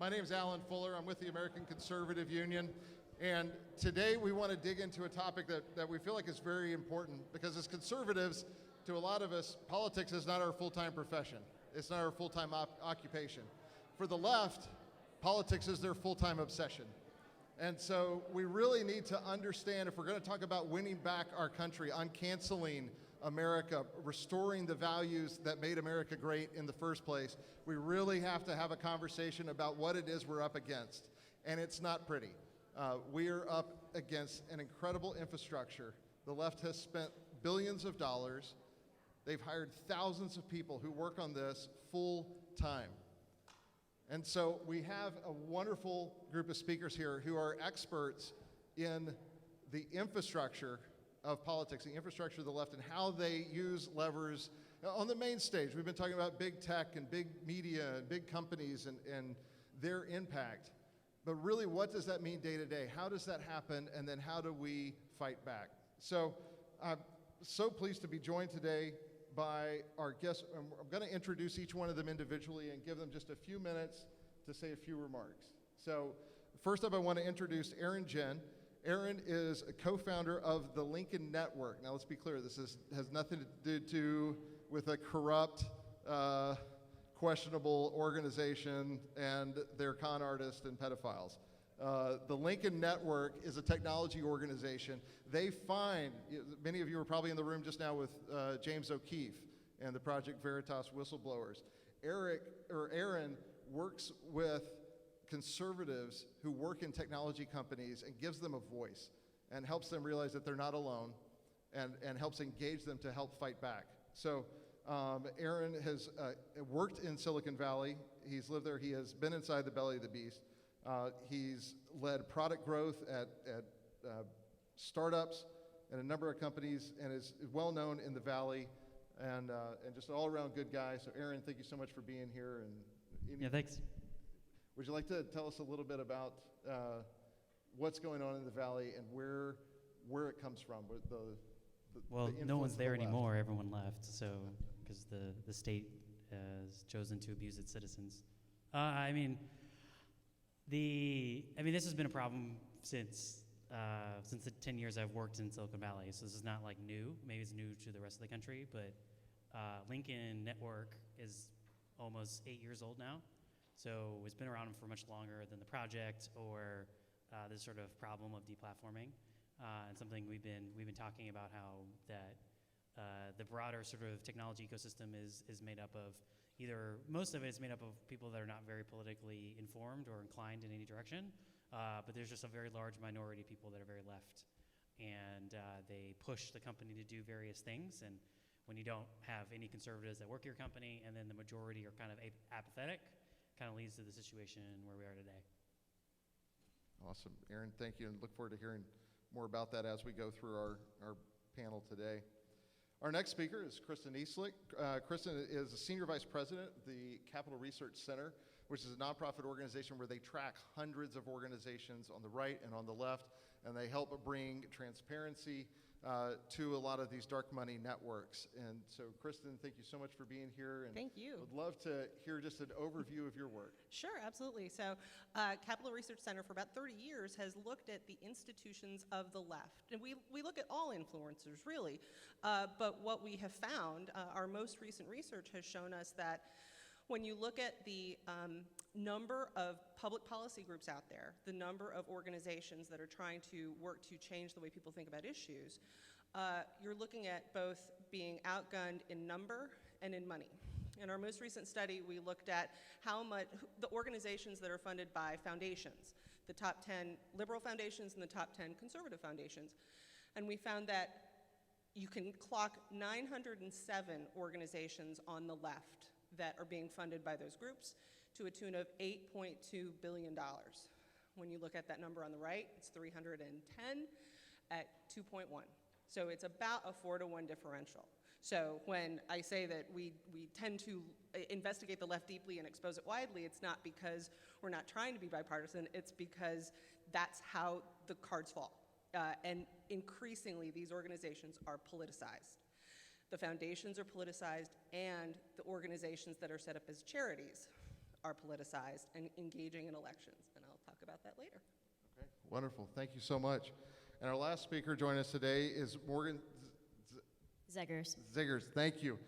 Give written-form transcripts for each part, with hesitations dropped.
My name is Alan Fuller. I'm with the American Conservative Union. And today we want to dig into a topic that we feel like is very important, because as conservatives, to a lot of us, politics is not our full-time profession. It's not our full-time occupation. For the left, politics is their full-time obsession. And so we really need to understand, if we're going to talk about winning back our country, uncanceling America, restoring the values that made America great in the first place, we really have to have a conversation about what it is we're up against. And it's not pretty. We are up against an incredible infrastructure. The left has spent billions of dollars. They've hired thousands of people who work on this full time. And so we have a wonderful group of speakers here who are experts in the infrastructure of politics, the infrastructure of the left, and how they use levers. On the main stage, we've been talking about big tech and big media and big companies and their impact. But really, what does that mean day to day? How does that happen? And then how do we fight back? So I'm so pleased to be joined today by our guests. I'm going to introduce each one of them individually and give them just a few minutes to say a few remarks. So first up, I want to introduce Ginn. Aaron is a co-founder of the Lincoln Network. Now, let's be clear, this has nothing to do with a corrupt, questionable organization and their con artists and pedophiles. The Lincoln Network is a technology organization. They find, many of you were probably in the room just now with James O'Keefe and the Project Veritas whistleblowers. Aaron works with conservatives who work in technology companies and gives them a voice and helps them realize that they're not alone and helps engage them to help fight back. So Aaron has worked in Silicon Valley. He's lived there. He has been inside the belly of the beast. He's led product growth at startups and a number of companies, and is well known in the Valley, and just an all-around good guy. So Aaron, thank you so much for being here. Yeah, thanks. Would you like to tell us a little bit about what's going on in the Valley and where it comes from? Well, no one's there anymore. Everyone left, so because the state has chosen to abuse its citizens. This has been a problem since the 10 years I've worked in Silicon Valley. So this is not like new. Maybe it's new to the rest of the country, but Lincoln Network is almost 8 years old now. So it's been around for much longer than the project or this sort of problem of deplatforming. And something we've been talking about, how that the broader sort of technology ecosystem is made up of most of it is made up of people that are not very politically informed or inclined in any direction, but there's just a very large minority of people that are very left, and they push the company to do various things. And when you don't have any conservatives that work at your company, and then the majority are kind of apathetic, kind of leads to the situation where we are today. Awesome. Aaron, thank you, and look forward to hearing more about that as we go through our panel today. Our next speaker is Kristen Eastlick. Kristen is a senior vice president of the Capital Research Center, which is a nonprofit organization where they track hundreds of organizations on the right and on the left, and they help bring transparency to a lot of these dark money networks. And so, Kristen, thank you so much for being here. And thank you. Would love to hear just an overview of your work. Sure, absolutely. So Capital Research Center for about 30 years has looked at the institutions of the left. And we look at all influencers, really. But what we have found, our most recent research has shown us that when you look at the number of public policy groups out there, the number of organizations that are trying to work to change the way people think about issues, you're looking at both being outgunned in number and in money. In our most recent study, we looked at how much the organizations that are funded by foundations, the top 10 liberal foundations and the top 10 conservative foundations. And we found that you can clock 907 organizations on the left that are being funded by those groups to a tune of $8.2 billion. When you look at that number on the right, it's 310 at 2.1. So it's about a 4-to-1 differential. So when I say that we tend to investigate the left deeply and expose it widely, it's not because we're not trying to be bipartisan, it's because that's how the cards fall. And increasingly, these organizations are politicized. The foundations are politicized, and the organizations that are set up as charities are politicized and engaging in elections. And I'll talk about that later. Okay, wonderful. Thank you so much. And our last speaker joining us today is Morgan Zegers. Zegers. Thank you.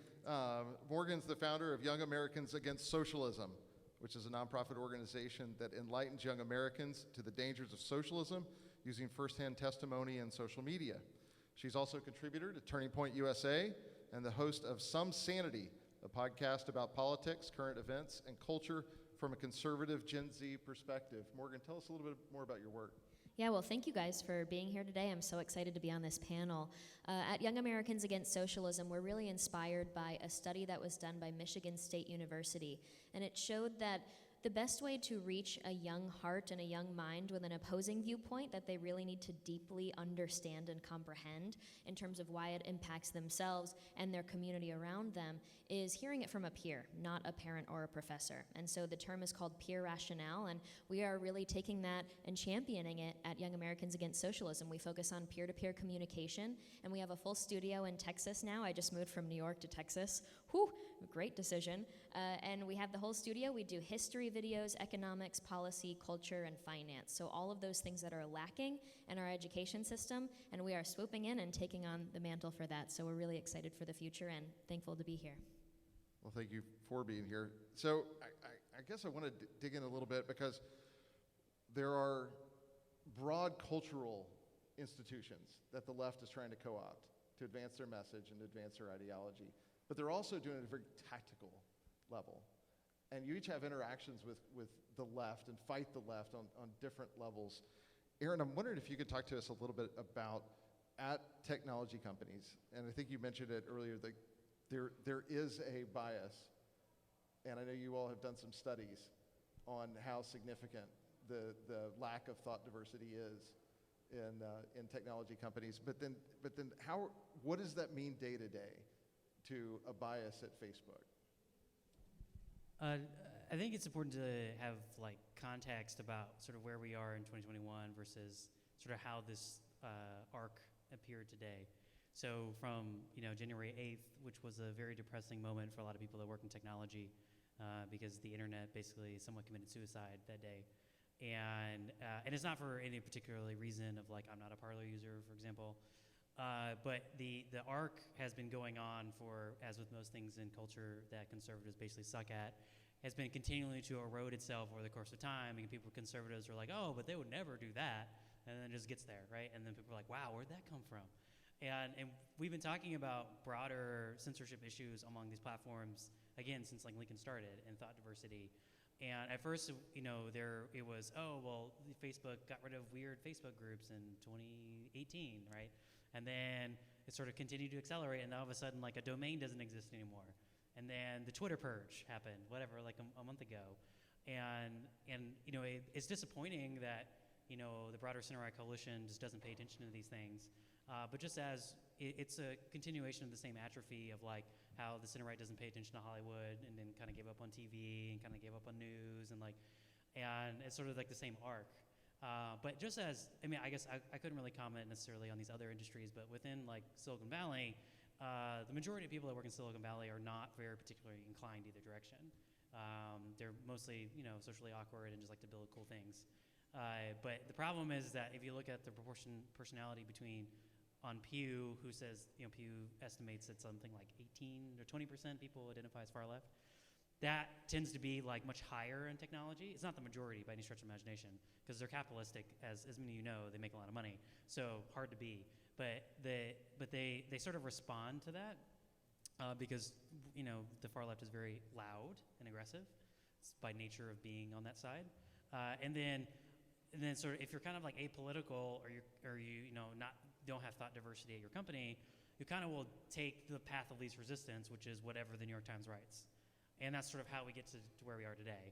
Morgan's the founder of Young Americans Against Socialism, which is a nonprofit organization that enlightens young Americans to the dangers of socialism using firsthand testimony and social media. She's also a contributor to Turning Point USA and the host of Some Sanity, a podcast about politics, current events, and culture from a conservative Gen Z perspective. Morgan, tell us a little bit more about your work. Yeah, well, thank you guys for being here today. I'm so excited to be on this panel. At Young Americans Against Socialism, we're really inspired by a study that was done by Michigan State University, and it showed that the best way to reach a young heart and a young mind with an opposing viewpoint that they really need to deeply understand and comprehend in terms of why it impacts themselves and their community around them is hearing it from a peer, not a parent or a professor. And so the term is called peer rationale, and we are really taking that and championing it at Young Americans Against Socialism. We focus on peer-to-peer communication, and we have a full studio in Texas now. I just moved from New York to Texas. Whew, great decision. And we have the whole studio. We do history videos, economics, policy, culture, and finance. So all of those things that are lacking in our education system, and we are swooping in and taking on the mantle for that. So we're really excited for the future and thankful to be here. Well, thank you for being here. So I guess I want to dig in a little bit because there are broad cultural institutions that the left is trying to co-opt to advance their message and advance their ideology. But they're also doing it at a very tactical level. And you each have interactions with the left and fight the left on different levels. Aaron, I'm wondering if you could talk to us a little bit about at technology companies, and I think you mentioned it earlier, that there is a bias, and I know you all have done some studies on how significant the lack of thought diversity is in technology companies. But then what does that mean day to day to a bias at Facebook? I think it's important to have like context about sort of where we are in 2021 versus sort of how this arc appeared today. So from January 8th, which was a very depressing moment for a lot of people that work in technology, because the internet basically somewhat committed suicide that day, and it's not for any particular reason of like I'm not a Parler user, for example. But the arc has been going on for, as with most things in culture that conservatives basically suck at, has been continuing to erode itself over the course of time. And people, conservatives, are like, oh, but they would never do that. And then it just gets there, right? And then people are like, wow, where'd that come from? And we've been talking about broader censorship issues among these platforms, again, since like Lincoln started, and thought diversity. And at first, it was, oh, well, Facebook got rid of weird Facebook groups in 2018, right? And then it sort of continued to accelerate, and all of a sudden, like, a domain doesn't exist anymore. And then the Twitter purge happened, whatever, like a month ago. And it's disappointing that, the broader center-right coalition just doesn't pay attention to these things. But just as it's a continuation of the same atrophy of, like, how the center-right doesn't pay attention to Hollywood and then kind of gave up on TV and kind of gave up on news and it's sort of like the same arc. But just as, I guess I couldn't really comment necessarily on these other industries, but within like Silicon Valley, the majority of people that work in Silicon Valley are not very particularly inclined either direction. They're mostly, socially awkward and just like to build cool things. But the problem is that if you look at the personality between on Pew, who says, Pew estimates that something like 18 or 20% people identify as far left. That tends to be like much higher in technology. It's not the majority by any stretch of imagination, because they're capitalistic, as many of you know, they make a lot of money, so hard to be. But they sort of respond to that because the far left is very loud and aggressive. It's by nature of being on that side. And then sort of if you're kind of like apolitical or you don't have thought diversity at your company, you kind of will take the path of least resistance, which is whatever the New York Times writes. And that's sort of how we get to where we are today.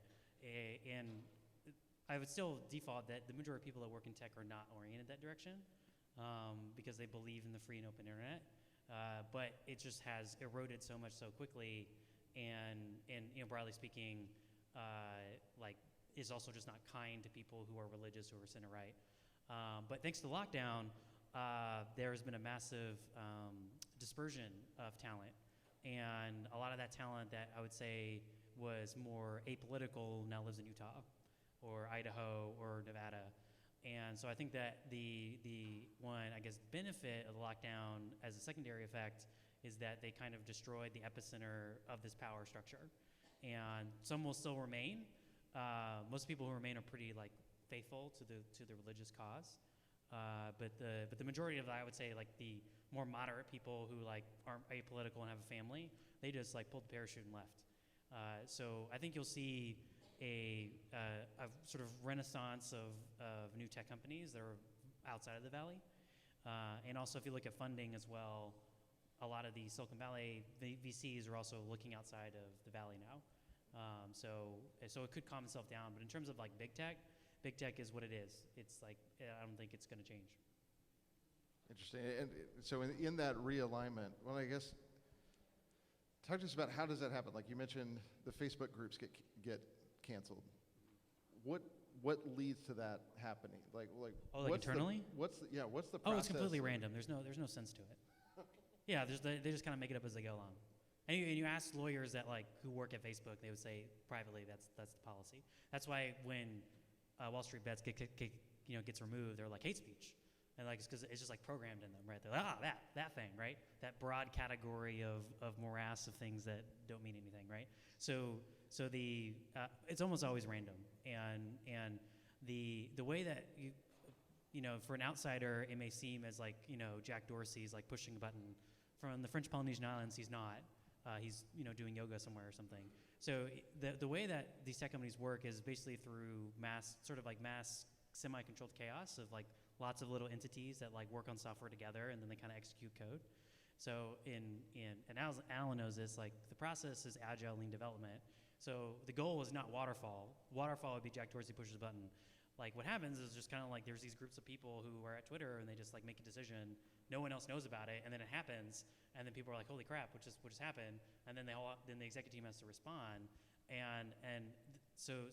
And I would still default that the majority of people that work in tech are not oriented that direction because they believe in the free and open internet. But it just has eroded so much so quickly, and broadly speaking, is also just not kind to people who are religious or center right. But thanks to the lockdown, there has been a massive dispersion of talent. And a lot of that talent that I would say was more apolitical, now lives in Utah or Idaho or Nevada. And so I think that the one, I guess, benefit of the lockdown as a secondary effect is that they kind of destroyed the epicenter of this power structure. And some will still remain. Most people who remain are pretty like faithful to the religious cause. But the majority of, I would say, like the more moderate people who like aren't apolitical and have a family, they just like pulled the parachute and left. So I think you'll see a sort of renaissance of new tech companies that are outside of the Valley. And also if you look at funding as well, a lot of the Silicon Valley VCs are also looking outside of the Valley now. So it could calm itself down. But in terms of like big tech is what it is. It's like, I don't think it's going to change. Interesting. And so in that realignment, well, I guess, talk to us about how does that happen? Like you mentioned, the Facebook groups get canceled. What leads to that happening? Like internally? What's the process? Oh, it's completely random. There's no sense to it. Yeah, they just kind of make it up as they go along. And you ask lawyers that like who work at Facebook, they would say privately that's the policy. That's why when Wall Street Bets gets removed, they're like hate speech, and like because it's just like programmed in them, right? They're like, that thing, right? That broad category of morass of things that don't mean anything, right? So it's almost always random, and the way that you know, for an outsider, it may seem as like, you know, Jack Dorsey's like pushing a button. From the French Polynesian Islands, he's not. He's, you know, doing yoga somewhere or something. So the way that these tech companies work is basically through mass semi-controlled chaos of like lots of little entities that like work on software together, and then they kind of execute code. So and Alan knows this, like the process is agile lean development. So the goal is not waterfall. Waterfall would be Jack Dorsey pushes a button. Like what happens is just kind of like there's these groups of people who are at Twitter and they just like make a decision. No one else knows about it, and then it happens, and then people are like, "Holy crap! What just happened?" And then then the executive team has to respond, and so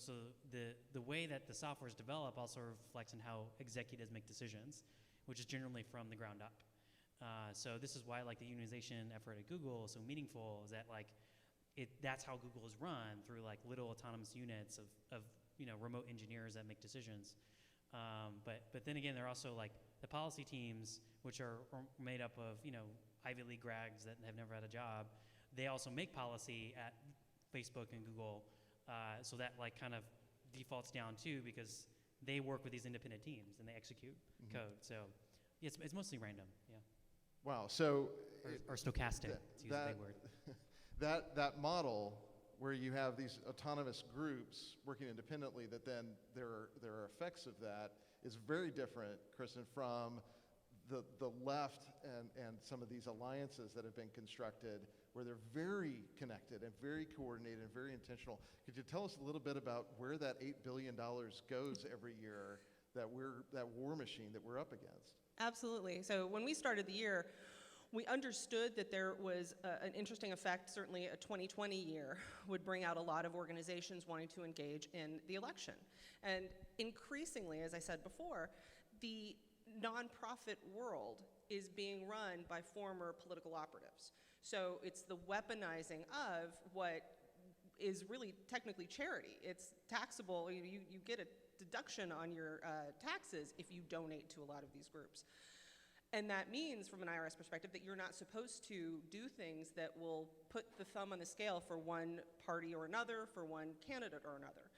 the way that the software is developed also reflects on how executives make decisions, which is generally from the ground up. So this is why like the unionization effort at Google is so meaningful. Is that like that's how Google is run through like little autonomous units of you know, remote engineers that make decisions. But then again, there are also like the policy teams, which are made up of, you know, Ivy League grads that have never had a job. They also make policy at Facebook and Google, so that like kind of defaults down too, because they work with these independent teams and they execute code. So it's mostly random, yeah. Wow, so. Or stochastic, to use a big word. That model where you have these autonomous groups working independently, that then there are effects of that, is very different, Kristen, from the left and some of these alliances that have been constructed where they're very connected and very coordinated and very intentional. Could you tell us a little bit about where that $8 billion goes every year, that war machine that we're up against? Absolutely. So when we started the year, we understood that there was an interesting effect. Certainly a 2020 year would bring out a lot of organizations wanting to engage in the election. And increasingly, as I said before, the nonprofit world is being run by former political operatives. So it's the weaponizing of what is really technically charity. It's taxable. You get a deduction on your taxes if you donate to a lot of these groups. And that means, from an IRS perspective, that you're not supposed to do things that will put the thumb on the scale for one party or another, for one candidate or another.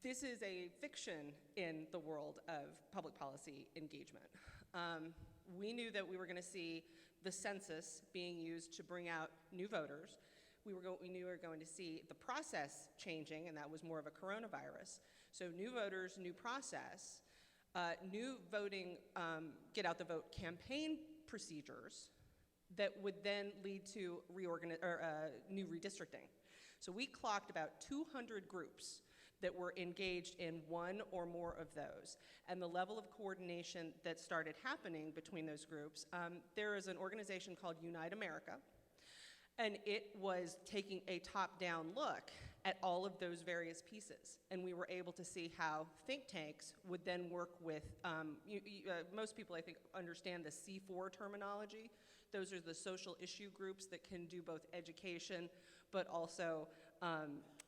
This is a fiction in the world of public policy engagement. We knew that we were going to see the census being used to bring out new voters. We knew we were going to see the process changing, and that was more of a coronavirus. So new voters, new process. New voting, get out the vote campaign procedures that would then lead to new redistricting. So we clocked about 200 groups that were engaged in one or more of those. And the level of coordination that started happening between those groups, there is an organization called Unite America, and it was taking a top-down look at all of those various pieces. And we were able to see how think tanks would then work with, most people I think understand the C4 terminology. Those are the social issue groups that can do both education, but also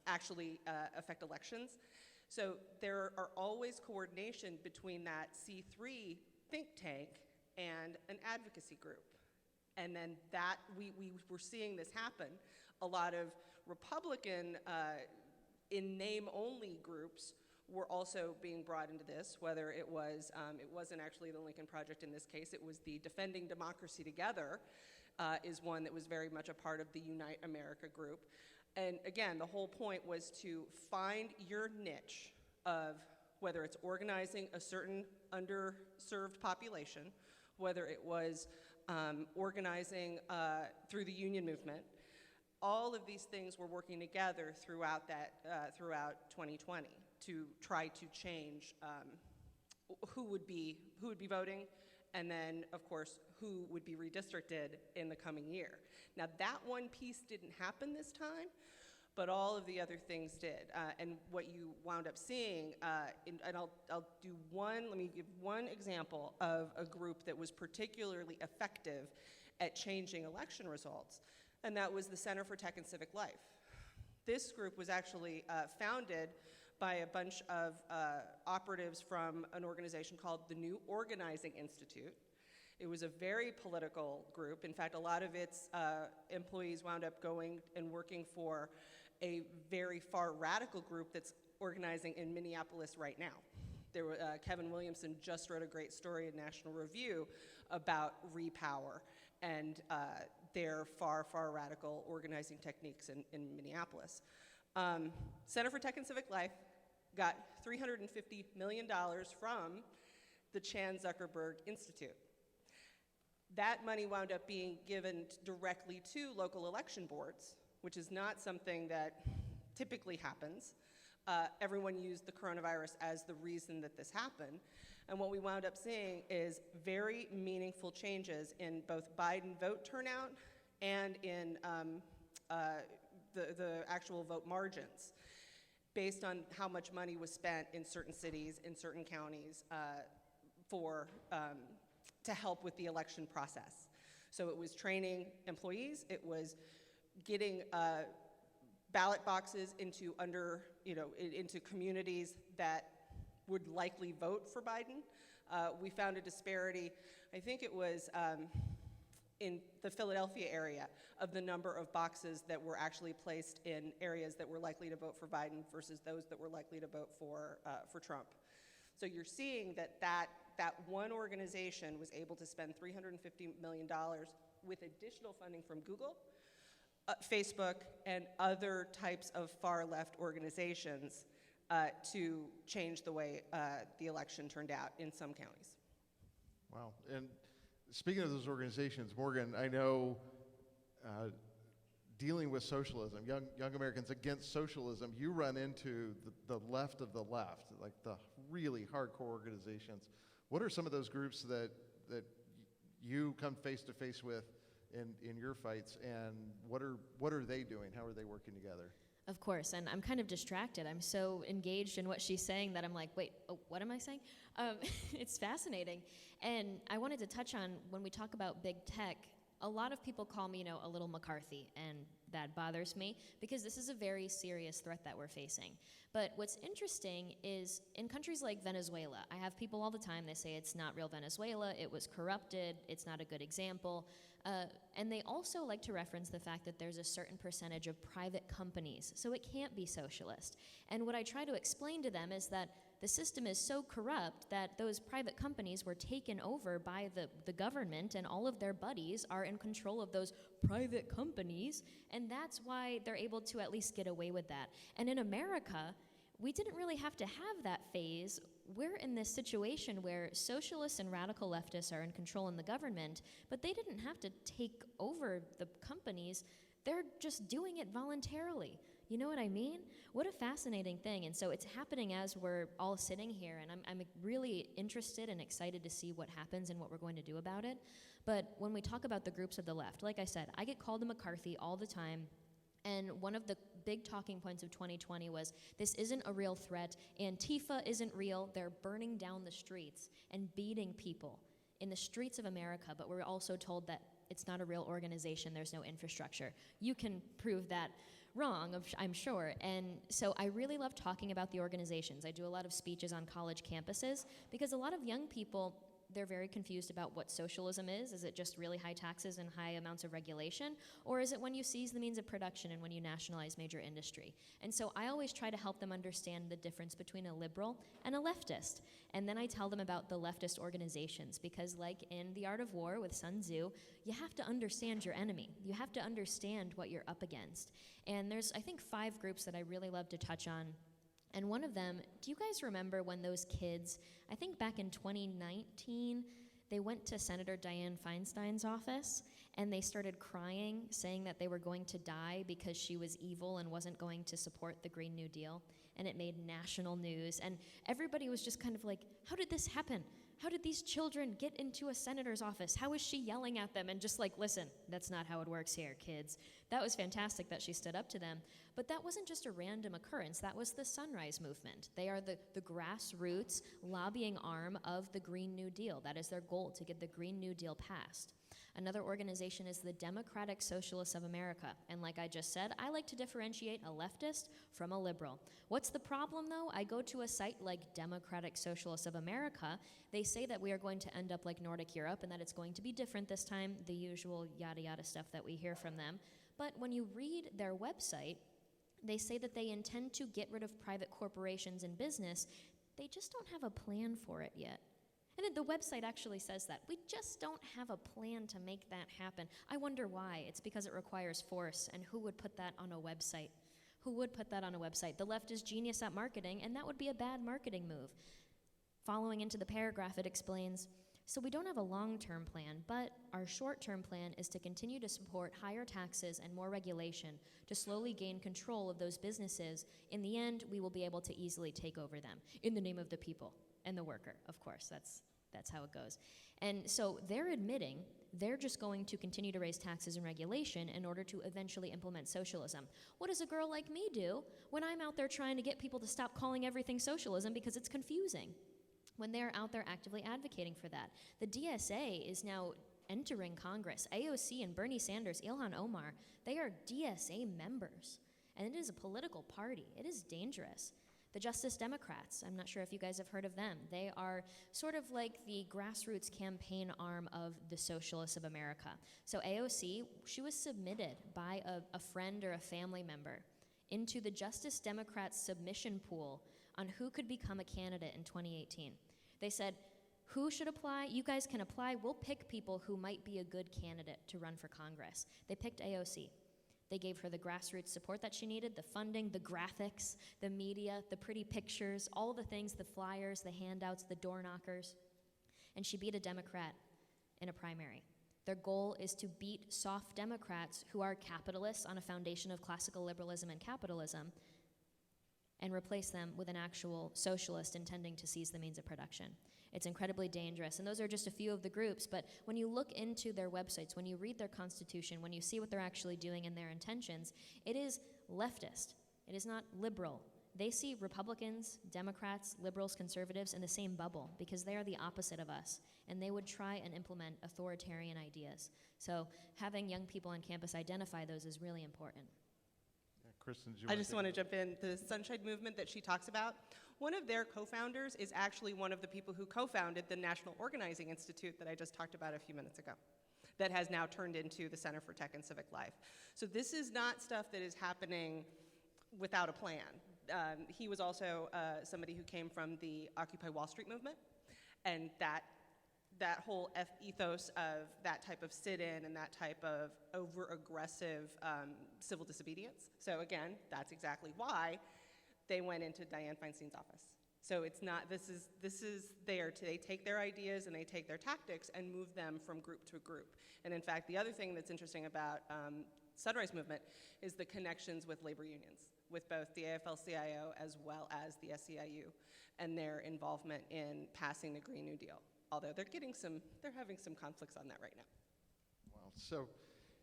actually affect elections. So there are always coordination between that C3 think tank and an advocacy group. And then that, we were seeing this happen. A lot of Republican in name-only groups were also being brought into this, whether it wasn't actually the Lincoln Project in this case, it was the Defending Democracy Together is one that was very much a part of the Unite America group. And again, the whole point was to find your niche of whether it's organizing a certain underserved population, whether it was organizing through the union movement. All of these things were working together throughout 2020 to try to change who would be voting, and then, of course, who would be redistricted in the coming year. Now, that one piece didn't happen this time, but all of the other things did. And what you wound up seeing, and I'll do one, let me give one example of a group that was particularly effective at changing election results, and that was the Center for Tech and Civic Life. This group was actually founded by a bunch of operatives from an organization called the New Organizing Institute. It was a very political group. In fact, a lot of its employees wound up going and working for a very far radical group that's organizing in Minneapolis right now. Kevin Williamson just wrote a great story in National Review about Repower and their far, far radical organizing techniques in Minneapolis. Center for Tech and Civic Life got $350 million from the Chan Zuckerberg Institute. That money wound up being given directly to local election boards, which is not something that typically happens. Everyone used the coronavirus as the reason that this happened. And what we wound up seeing is very meaningful changes in both Biden vote turnout and in the actual vote margins, based on how much money was spent in certain cities, in certain counties, to help with the election process. So it was training employees, it was getting ballot boxes into into communities that would likely vote for Biden. We found a disparity, I think it was in the Philadelphia area, of the number of boxes that were actually placed in areas that were likely to vote for Biden versus those that were likely to vote for Trump. So you're seeing that one organization was able to spend $350 million with additional funding from Google, Facebook, and other types of far-left organizations to change the way the election turned out in some counties. Wow. And speaking of those organizations, Morgan, I know dealing with socialism, young Americans against socialism, you run into the left of the left, like the really hardcore organizations. What are some of those groups that you come face to face with in your fights, and what are they doing? How are they working together? Of course, and I'm kind of distracted. I'm so engaged in what she's saying that I'm like, wait, what am I saying? It's fascinating. And I wanted to touch on, when we talk about big tech, a lot of people call me, a little McCarthy, and that bothers me because this is a very serious threat that we're facing. But what's interesting is in countries like Venezuela, I have people all the time, they say it's not real Venezuela, it was corrupted, it's not a good example. And they also like to reference the fact that there's a certain percentage of private companies, so it can't be socialist. And what I try to explain to them is that the system is so corrupt that those private companies were taken over by the government, and all of their buddies are in control of those private companies, and that's why they're able to at least get away with that. And in America, we didn't really have to have that phase. We're in this situation where socialists and radical leftists are in control in the government, but they didn't have to take over the companies. They're just doing it voluntarily. You know what I mean? What a fascinating thing. And so it's happening as we're all sitting here, and I'm really interested and excited to see what happens and what we're going to do about it. But when we talk about the groups of the left, like I said, I get called a McCarthy all the time. And one of the big talking points of 2020 was, this isn't a real threat. Antifa isn't real. They're burning down the streets and beating people in the streets of America. But we're also told that it's not a real organization. There's no infrastructure. You can prove that wrong, I'm sure. And so I really love talking about the organizations. I do a lot of speeches on college campuses because a lot of young people, they're very confused about what socialism is. Is it just really high taxes and high amounts of regulation? Or is it when you seize the means of production and when you nationalize major industry? And so I always try to help them understand the difference between a liberal and a leftist. And then I tell them about the leftist organizations because like in The Art of War with Sun Tzu, you have to understand your enemy. You have to understand what you're up against. And there's, I think, 5 groups that I really love to touch on. And one of them, do you guys remember when those kids, I think back in 2019, they went to Senator Dianne Feinstein's office and they started crying, saying that they were going to die because she was evil and wasn't going to support the Green New Deal. And it made national news. And everybody was just kind of like, how did this happen? How did these children get into a senator's office? How is she yelling at them? And just like, listen, that's not how it works here, kids. That was fantastic that she stood up to them. But that wasn't just a random occurrence. That was the Sunrise Movement. They are the grassroots lobbying arm of the Green New Deal. That is their goal, to get the Green New Deal passed. Another organization is the Democratic Socialists of America. And like I just said, I like to differentiate a leftist from a liberal. What's the problem, though? I go to a site like Democratic Socialists of America. They say that we are going to end up like Nordic Europe and that it's going to be different this time, the usual yada yada stuff that we hear from them. But when you read their website, they say that they intend to get rid of private corporations and business. They just don't have a plan for it yet. And the website actually says that. We just don't have a plan to make that happen. I wonder why. It's because it requires force, and who would put that on a website? Who would put that on a website? The left is genius at marketing, and that would be a bad marketing move. Following into the paragraph, it explains, so we don't have a long-term plan, but our short-term plan is to continue to support higher taxes and more regulation to slowly gain control of those businesses. In the end, we will be able to easily take over them in the name of the people and the worker, of course. That's how it goes. And so they're admitting they're just going to continue to raise taxes and regulation in order to eventually implement socialism. What does a girl like me do when I'm out there trying to get people to stop calling everything socialism because it's confusing? When they're out there actively advocating for that. The DSA is now entering Congress. AOC and Bernie Sanders, Ilhan Omar, they are DSA members. And it is a political party. It is dangerous. The Justice Democrats, I'm not sure if you guys have heard of them. They are sort of like the grassroots campaign arm of the Socialists of America. So AOC, she was submitted by a friend or a family member into the Justice Democrats submission pool on who could become a candidate in 2018. They said, who should apply? You guys can apply. We'll pick people who might be a good candidate to run for Congress. They picked AOC. They gave her the grassroots support that she needed, the funding, the graphics, the media, the pretty pictures, all the things, the flyers, the handouts, the door knockers. And she beat a Democrat in a primary. Their goal is to beat soft Democrats who are capitalists on a foundation of classical liberalism and capitalism and replace them with an actual socialist intending to seize the means of production. It's incredibly dangerous, and those are just a few of the groups, but when you look into their websites, when you read their constitution, when you see what they're actually doing and their intentions, it is leftist. It is not liberal. They see Republicans, Democrats, liberals, conservatives in the same bubble because they are the opposite of us, and they would try and implement authoritarian ideas. So having young people on campus identify those is really important. Kristen, I just want to jump in. The Sunshine Movement that she talks about, one of their co-founders is actually one of the people who co-founded the National Organizing Institute that I just talked about a few minutes ago, that has now turned into the Center for Tech and Civic Life. So this is not stuff that is happening without a plan. He was also somebody who came from the Occupy Wall Street movement, and that whole ethos of that type of sit-in and that type of over-aggressive civil disobedience. So again, that's exactly why they went into Dianne Feinstein's office. So it's not, this is there to, they take their ideas and they take their tactics and move them from group to group. And in fact, the other thing that's interesting about Sunrise Movement is the connections with labor unions, with both the AFL-CIO as well as the SEIU, and their involvement in passing the Green New Deal. Although they're having some conflicts on that right now. Well, so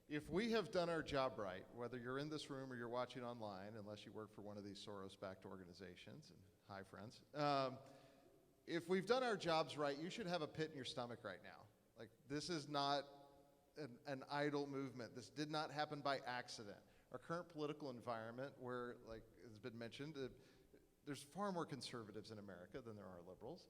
if we have done our job right, whether you're in this room or you're watching online, unless you work for one of these Soros-backed organizations, and hi, friends, if we've done our jobs right, you should have a pit in your stomach right now. Like, this is not an idle movement. This did not happen by accident. our current political environment where, like has been mentioned, there's far more conservatives in America than there are liberals.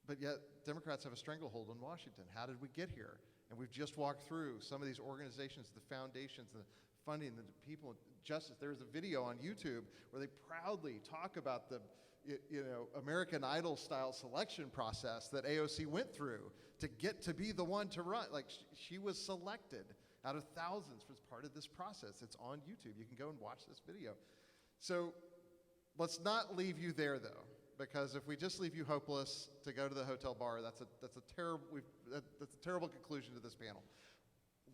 But yet, Democrats have a stranglehold on Washington. How did we get here? And we've just walked through some of these organizations, the foundations, the funding, the people, justice. There's a video on YouTube where they proudly talk about the American Idol style selection process that AOC went through to get to be the one to run. Like she was selected out of thousands as part of this process. It's on YouTube. You can go and watch this video. So let's not leave you there though, because if we just leave you hopeless to go to the hotel bar, that's a terrible conclusion to this panel.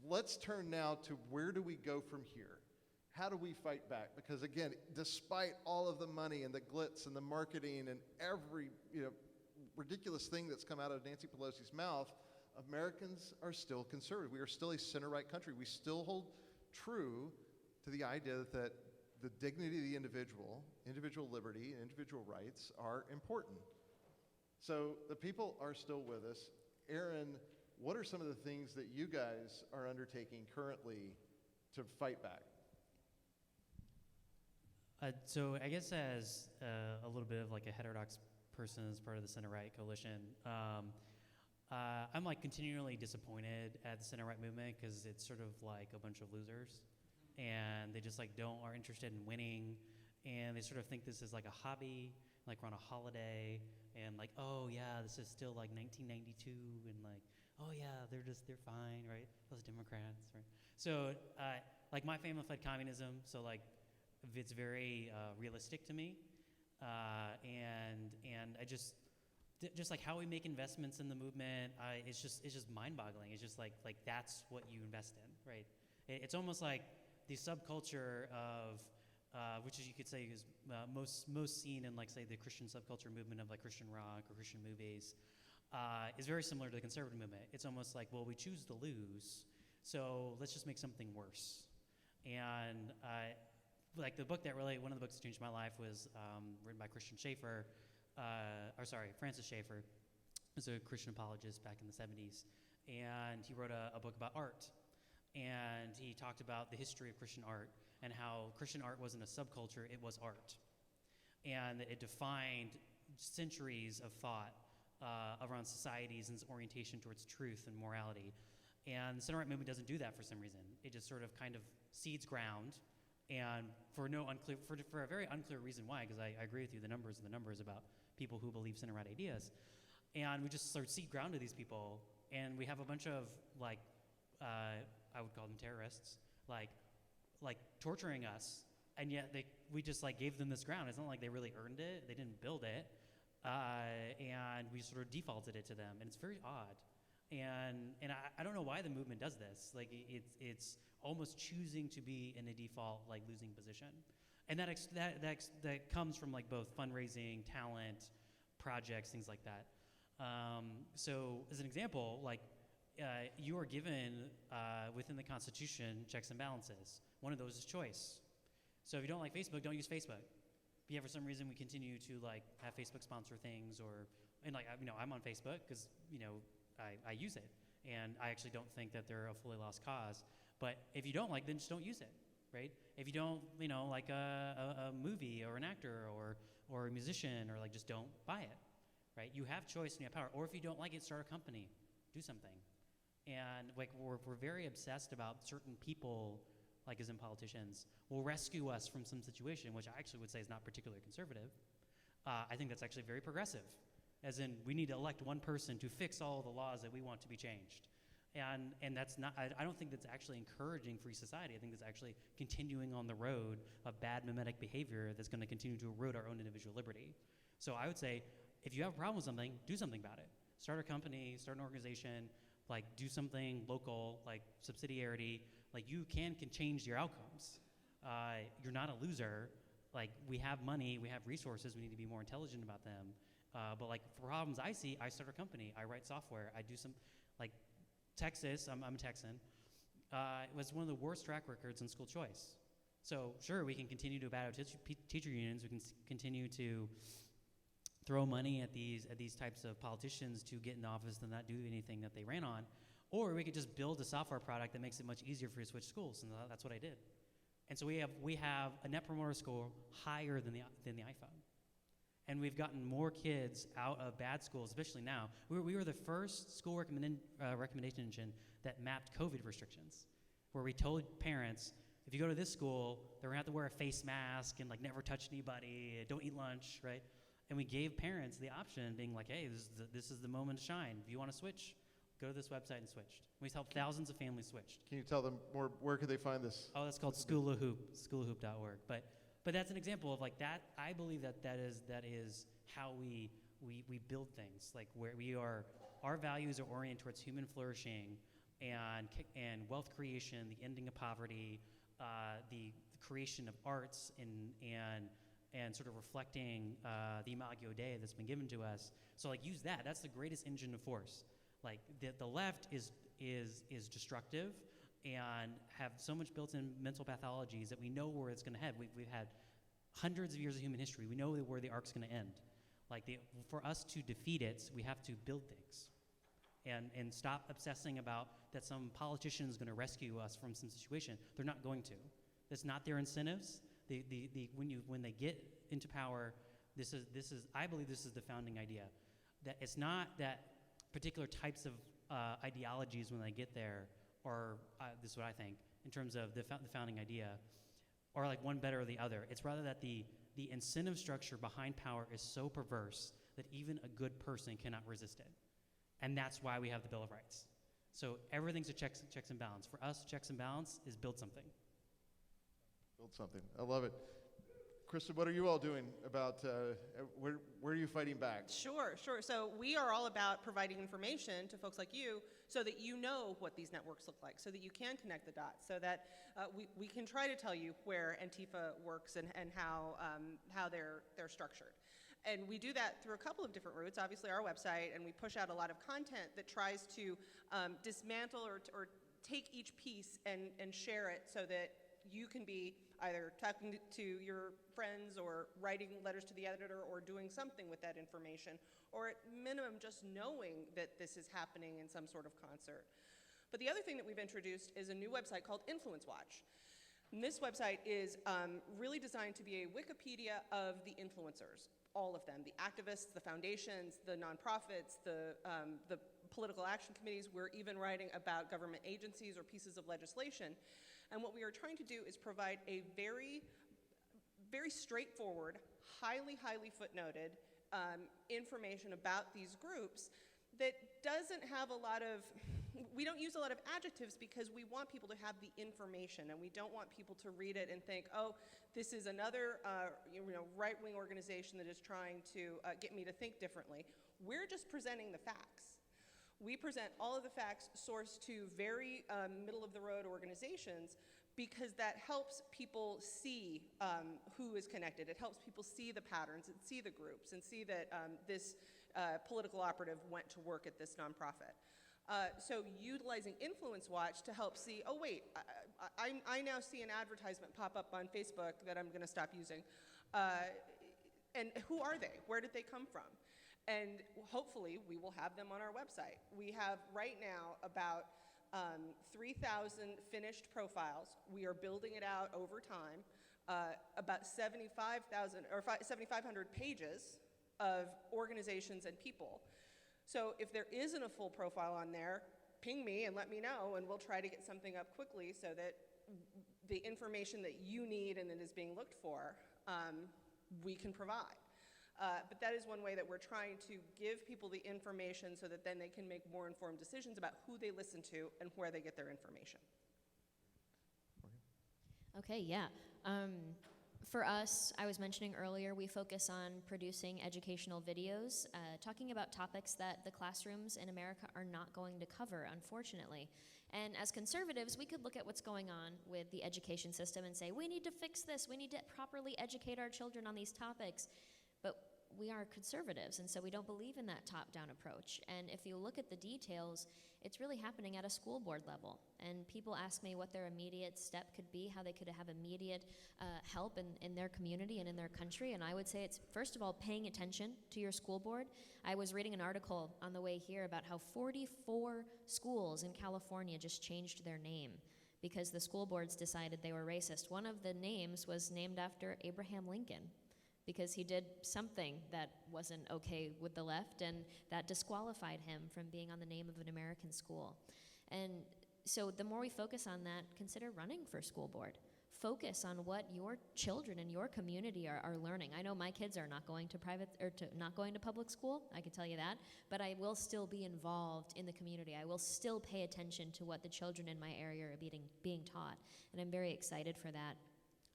Let's turn now to where do we go from here? How do we fight back? Because again, despite all of the money and the glitz and the marketing and every ridiculous thing that's come out of Nancy Pelosi's mouth, Americans are still conservative. We are still a center-right country. We still hold true to the idea that the dignity of the individual liberty, and individual rights are important. So the people are still with us. Aaron, what are some of the things that you guys are undertaking currently to fight back? So I guess as a little bit of like a heterodox person as part of the center-right coalition, I'm like continually disappointed at the center-right movement because it's sort of like a bunch of losers, and they just like aren't interested in winning, and they sort of think this is like a hobby, like we're on a holiday, and like, oh yeah, this is still like 1992, and like, oh yeah, they're fine, right? Those Democrats, right? So like my family fled communism, so like it's very realistic to me, and I just like how we make investments in the movement, it's just mind-boggling. It's just like that's what you invest in, right? It's almost like the subculture of which is, you could say, is most seen in like say the Christian subculture movement of like Christian rock or Christian movies, is very similar to the conservative movement. It's almost like, well, we choose to lose, so let's just make something worse. And like the book that really, one of the books that changed my life was written by Francis Schaeffer, who's a Christian apologist back in the 70s. And he wrote a book about art. And he talked about the history of Christian art and how Christian art wasn't a subculture, it was art. And it defined centuries of thought around societies and its orientation towards truth and morality. And the center-right movement doesn't do that for some reason. It just sort of kind of seeds ground, and for a very unclear reason why, because I agree with you, the numbers are the numbers about people who believe center-right ideas. And we just sort of seed ground to these people, and we have a bunch of like, I would call them terrorists, like torturing us, and yet we just like gave them this ground. It's not like they really earned it, they didn't build it, and we sort of defaulted it to them, and it's very odd. And I don't know why the movement does this. Like it's almost choosing to be in a default like losing position, and that comes from like both fundraising, talent, projects, things like that. So as an example, like you are given within the Constitution checks and balances. One of those is choice. So if you don't like Facebook, don't use Facebook. But yet for some reason we continue to like have Facebook sponsor things, and like I'm on Facebook because I use it, and I actually don't think that they're a fully lost cause. But if you don't like, then just don't use it, right? If you don't, like a movie or an actor or a musician, or like just don't buy it, right? You have choice and you have power. Or if you don't like it, start a company, do something. And like we're very obsessed about certain people, like as in politicians, will rescue us from some situation, which I actually would say is not particularly conservative. I think that's actually very progressive. As in, we need to elect one person to fix all the laws that we want to be changed. And that's not, I don't think that's actually encouraging free society. I think that's actually continuing on the road of bad mimetic behavior that's going to continue to erode our own individual liberty. So I would say, if you have a problem with something, do something about it. Start a company, start an organization, like do something local, like subsidiarity. Like you can change your outcomes. You're not a loser. Like we have money, we have resources, we need to be more intelligent about them. But like for problems I see, I start a company, I write software, I do some, like Texas, I'm a Texan, it was one of the worst track records in school choice. So sure, we can continue to battle teacher unions, we can continue to throw money at these types of politicians to get in office and not do anything that they ran on, Or we could just build a software product that makes it much easier for you to switch schools, and that's what I did. And so we have a net promoter score higher than the iPhone. And we've gotten more kids out of bad schools, especially now. We were the first school recommendation engine that mapped COVID restrictions, where we told parents, if you go to this school, they're gonna have to wear a face mask and like never touch anybody, don't eat lunch, right? And we gave parents the option, being like, hey, this is the moment to shine. If you wanna switch, go to this website and switched. We helped thousands of families switch. Can you tell them more, where could they find this? Oh, that's called schoolahoop.org. But that's an example of like that. I believe that is how we build things. Like where our values are oriented towards human flourishing and wealth creation, the ending of poverty, the creation of arts and sort of reflecting the Imago Dei that's been given to us. So like use that. That's the greatest engine of force. Like the left is destructive and have so much built-in mental pathologies that we know where it's going to head. We've had hundreds of years of human history. We know where the arc's going to end. Like for us to defeat it, we have to build things, and stop obsessing about that some politician is going to rescue us from some situation. They're not going to. That's not their incentives. When they get into power, I believe this is the founding idea. That it's not that particular types of ideologies when they get there, or this is what I think in terms of the founding idea, are like one better or the other. It's rather that the incentive structure behind power is so perverse that even a good person cannot resist it. And that's why we have the Bill of Rights. So everything's a checks and balance. For us, checks and balance is build something. Build something. I love it. Kristen, what are you all doing about, where are you fighting back? Sure. So we are all about providing information to folks like you so that you know what these networks look like, so that you can connect the dots, so that we can try to tell you where Antifa works and how they're structured. And we do that through a couple of different routes, obviously our website, and we push out a lot of content that tries to dismantle or take each piece and share it so that you can be either talking to your friends or writing letters to the editor or doing something with that information, or at minimum just knowing that this is happening in some sort of concert. But the other thing that we've introduced is a new website called Influence Watch. And this website is really designed to be a Wikipedia of the influencers, all of them, the activists, the foundations, the nonprofits, the political action committees. We're even writing about government agencies or pieces of legislation. And what we are trying to do is provide a very, very straightforward, highly footnoted information about these groups that doesn't have a lot of, we don't use a lot of adjectives because we want people to have the information, and we don't want people to read it and think, oh, this is another right-wing organization that is trying to get me to think differently. We're just presenting the facts. We present all of the facts sourced to very middle-of-the-road organizations because that helps people see who is connected. It helps people see the patterns and see the groups and see that this political operative went to work at this nonprofit. So utilizing Influence Watch to help see, oh wait, I now see an advertisement pop up on Facebook that I'm gonna stop using. And who are they? Where did they come from? And hopefully we will have them on our website. We have right now about 3,000 finished profiles. We are building it out over time. About 7,500 pages of organizations and people. So if there isn't a full profile on there, ping me and let me know, and we'll try to get something up quickly so that the information that you need and that is being looked for, we can provide. But that is one way that we're trying to give people the information so that then they can make more informed decisions about who they listen to and where they get their information. Okay, yeah. For us, I was mentioning earlier, we focus on producing educational videos, talking about topics that the classrooms in America are not going to cover, unfortunately. And as conservatives, we could look at what's going on with the education system and say, we need to fix this, we need to properly educate our children on these topics. But we are conservatives, and so we don't believe in that top-down approach. And if you look at the details, it's really happening at a school board level. And people ask me what their immediate step could be, how they could have immediate help in their community and in their country. And I would say it's, first of all, paying attention to your school board. I was reading an article on the way here about how 44 schools in California just changed their name because the school boards decided they were racist. One of the names was named after Abraham Lincoln, because he did something that wasn't okay with the left, and that disqualified him from being on the name of an American school. And so the more we focus on that, consider running for school board. Focus on what your children in your community are learning. I know my kids are not going to not going to public school, I can tell you that, but I will still be involved in the community. I will still pay attention to what the children in my area are being taught, and I'm very excited for that.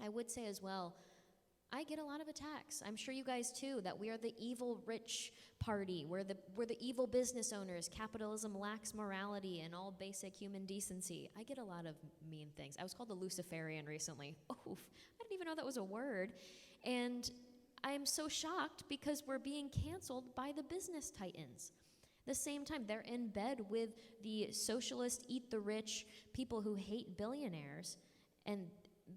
I would say as well, I get a lot of attacks. I'm sure you guys too, that we are the evil rich party. We're the evil business owners. Capitalism lacks morality and all basic human decency. I get a lot of mean things. I was called a Luciferian recently. Oof, I didn't even know that was a word. And I'm so shocked because we're being canceled by the business titans. The same time, they're in bed with the socialist, eat the rich, people who hate billionaires, and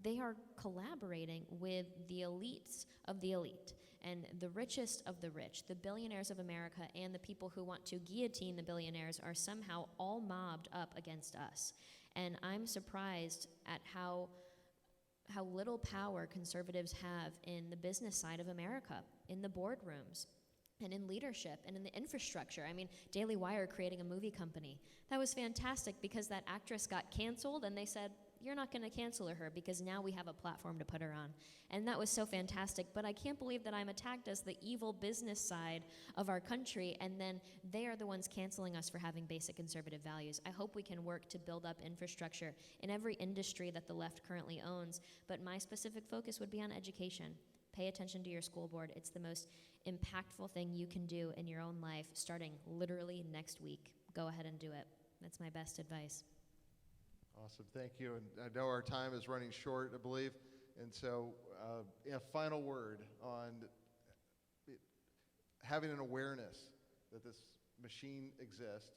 they are collaborating with the elites of the elite and the richest of the rich. The billionaires of America and the people who want to guillotine the billionaires are somehow all mobbed up against us. And I'm surprised at how little power conservatives have in the business side of America, in the boardrooms, and in leadership, and in the infrastructure. I mean, Daily Wire creating a movie company. That was fantastic because that actress got canceled, and they said, you're not going to cancel her because now we have a platform to put her on. And that was so fantastic, but I can't believe that I'm attacked as the evil business side of our country, and then they are the ones canceling us for having basic conservative values. I hope we can work to build up infrastructure in every industry that the left currently owns, but my specific focus would be on education. Pay attention to your school board. It's the most impactful thing you can do in your own life, starting literally next week. Go ahead and do it. That's my best advice. Awesome, thank you. And I know our time is running short, I believe. And so a final word on having an awareness that this machine exists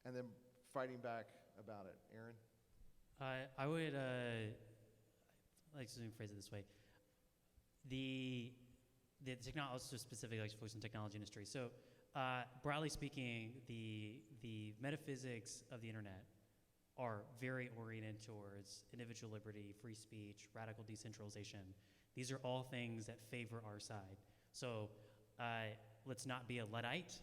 and then fighting back about it. Aaron? I would like to phrase it this way. The technology, also specifically like focus on technology industry. So broadly speaking, the metaphysics of the internet are very oriented towards individual liberty, free speech, radical decentralization. These are all things that favor our side. So let's not be a Luddite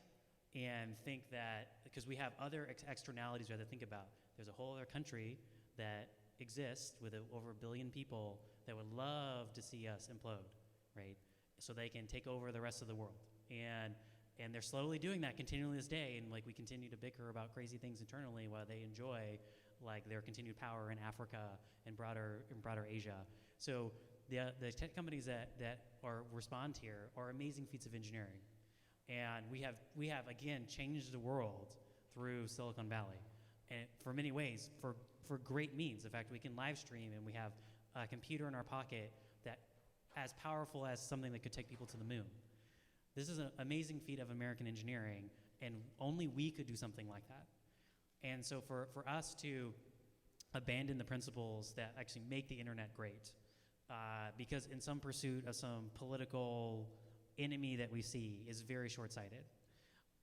and think that, because we have other externalities we have to think about. There's a whole other country that exists with over 1 billion people that would love to see us implode, right? So they can take over the rest of the world. And they're slowly doing that continually this day, and like we continue to bicker about crazy things internally while they enjoy like their continued power in Africa and broader Asia. So the tech companies that respond here are amazing feats of engineering, and we have again changed the world through Silicon Valley, and for many ways for great means. In fact, we can live stream, and we have a computer in our pocket that as powerful as something that could take people to the moon. This is an amazing feat of American engineering, and only we could do something like that. And so for us to abandon the principles that actually make the internet great, because in some pursuit of some political enemy that we see is very short-sighted.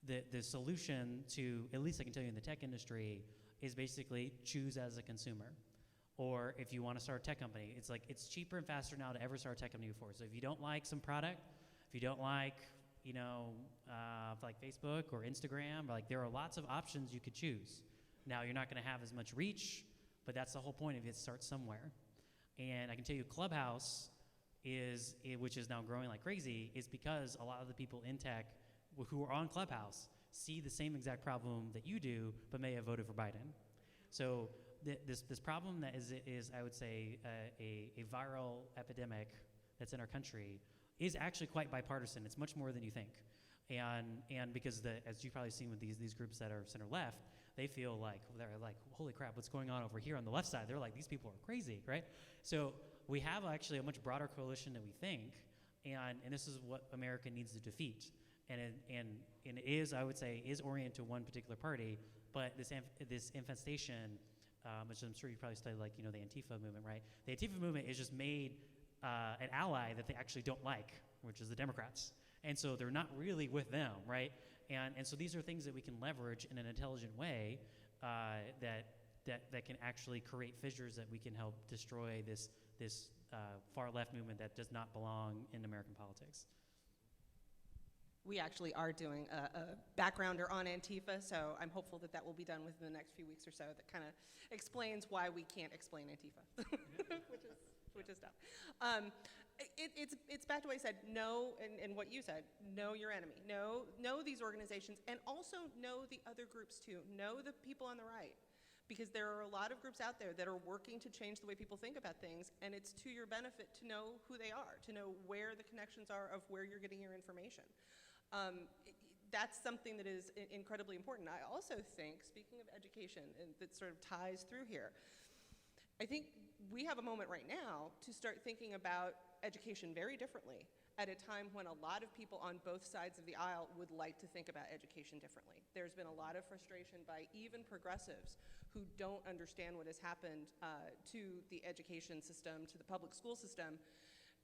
The solution to, at least I can tell you in the tech industry, is basically choose as a consumer. Or if you want to start a tech company, it's like it's cheaper and faster now to ever start a tech company before. So if you don't like some product, if you don't like like Facebook or Instagram, like there are lots of options you could choose. Now you're not going to have as much reach, but that's the whole point of it. Start somewhere. And I can tell you Clubhouse which is now growing like crazy, is because a lot of the people in tech who are on Clubhouse see the same exact problem that you do, but may have voted for Biden. So this problem that is I would say a viral epidemic that's in our country is actually quite bipartisan. It's much more than you think. And because as you've probably seen with these groups that are center left, they feel like, they're like, holy crap, what's going on over here on the left side? They're like, these people are crazy, right? So we have actually a much broader coalition than we think, and this is what America needs to defeat. And it is, I would say, is oriented to one particular party, but this infestation, which I'm sure you probably studied, like, the Antifa movement, right? The Antifa movement is just made an ally that they actually don't like, which is the Democrats. And so they're not really with them, right? And so these are things that we can leverage in an intelligent way that can actually create fissures that we can help destroy this far left movement that does not belong in American politics. We actually are doing a backgrounder on Antifa, so I'm hopeful that will be done within the next few weeks or so. That kind of explains why we can't explain Antifa, which is dumb. It's back to what I said. Know, and what you said. Know your enemy. Know these organizations, and also know the other groups too. Know the people on the right, because there are a lot of groups out there that are working to change the way people think about things, and it's to your benefit to know who they are, to know where the connections are of where you're getting your information. That's something that is incredibly important. I also think, speaking of education, and that sort of ties through here, I think we have a moment right now to start thinking about education very differently at a time when a lot of people on both sides of the aisle would like to think about education differently. There's been a lot of frustration by even progressives who don't understand what has happened to the education system, to the public school system,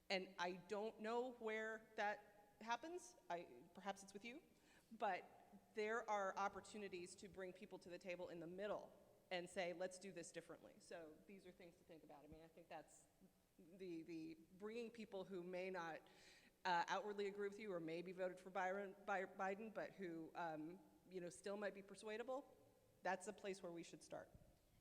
and I don't know where that happens. Perhaps it's with you, but there are opportunities to bring people to the table in the middle and say, let's do this differently. So these are things to think about. I mean, I think that's the bringing people who may not outwardly agree with you or maybe voted for Biden, but who still might be persuadable. That's a place where we should start.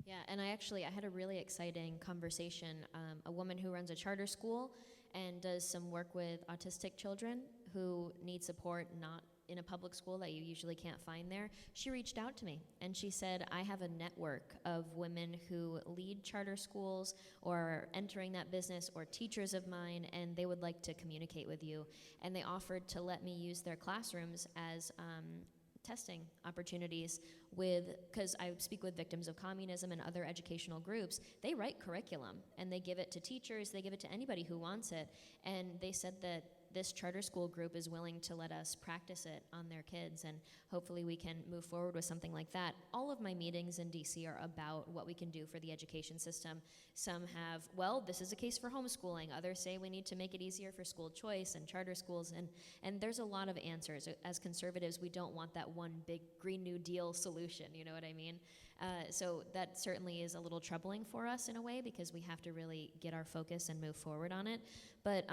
Yeah, and I had a really exciting conversation. A woman who runs a charter school and does some work with autistic children who need support not in a public school that you usually can't find there. She reached out to me and she said, I have a network of women who lead charter schools or are entering that business or teachers of mine, and they would like to communicate with you. And they offered to let me use their classrooms as testing opportunities because I speak with victims of communism and other educational groups. They write curriculum and they give it to teachers, they give it to anybody who wants it. And they said that this charter school group is willing to let us practice it on their kids, and hopefully we can move forward with something like that. All of my meetings in DC are about what we can do for the education system. Some have, well, this is a case for homeschooling. Others say we need to make it easier for school choice and charter schools, and there's a lot of answers. As conservatives, we don't want that one big Green New Deal solution, you know what I mean? So that certainly is a little troubling for us in a way, because we have to really get our focus and move forward on it. But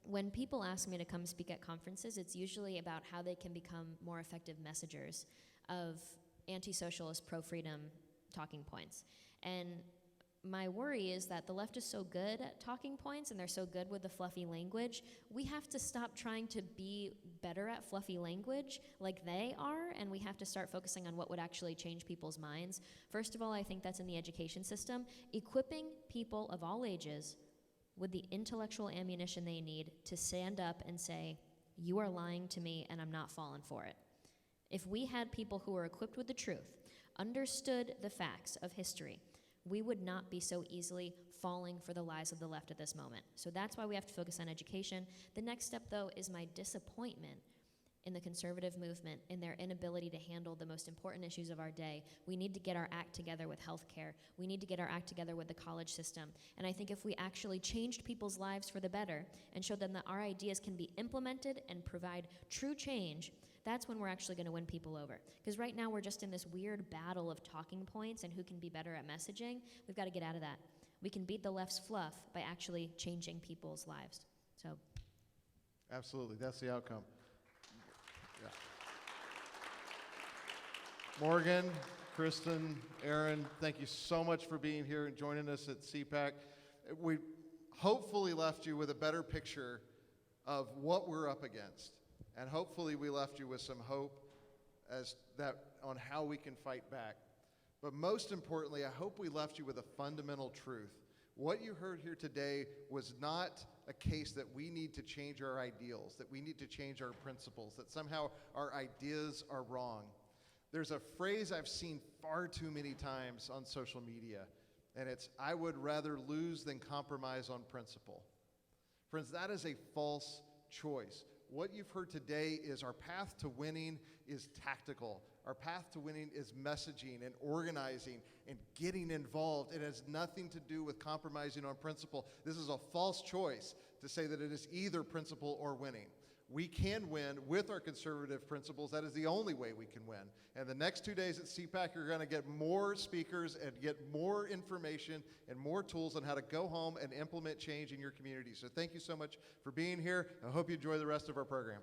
when people ask me to come speak at conferences, it's usually about how they can become more effective messengers of anti-socialist, pro-freedom talking points. And my worry is that the left is so good at talking points and they're so good with the fluffy language, we have to stop trying to be better at fluffy language like they are, and we have to start focusing on what would actually change people's minds. First of all, I think that's in the education system, equipping people of all ages with the intellectual ammunition they need to stand up and say, you are lying to me and I'm not falling for it. If we had people who were equipped with the truth, understood the facts of history, we would not be so easily falling for the lies of the left at this moment. So that's why we have to focus on education. The next step, though, is my disappointment in the conservative movement, in their inability to handle the most important issues of our day. We need to get our act together with healthcare. We need to get our act together with the college system. And I think if we actually changed people's lives for the better and showed them that our ideas can be implemented and provide true change, that's when we're actually going to win people over. Because right now we're just in this weird battle of talking points and who can be better at messaging. We've got to get out of that. We can beat the left's fluff by actually changing people's lives. So, absolutely, that's the outcome. Yeah. Morgan, Kristen, Aaron, thank you so much for being here and joining us at CPAC. We hopefully left you with a better picture of what we're up against. And hopefully we left you with some hope on how we can fight back. But most importantly, I hope we left you with a fundamental truth. What you heard here today was not a case that we need to change our ideals, that we need to change our principles, that somehow our ideas are wrong. There's a phrase I've seen far too many times on social media, and it's, I would rather lose than compromise on principle. Friends, that is a false choice. What you've heard today is our path to winning is tactical. Our path to winning is messaging and organizing and getting involved. It has nothing to do with compromising on principle. This is a false choice to say that it is either principle or winning. We can win with our conservative principles. That is the only way we can win. And the next 2 days at CPAC, you're going to get more speakers and get more information and more tools on how to go home and implement change in your community. So thank you so much for being here. I hope you enjoy the rest of our program.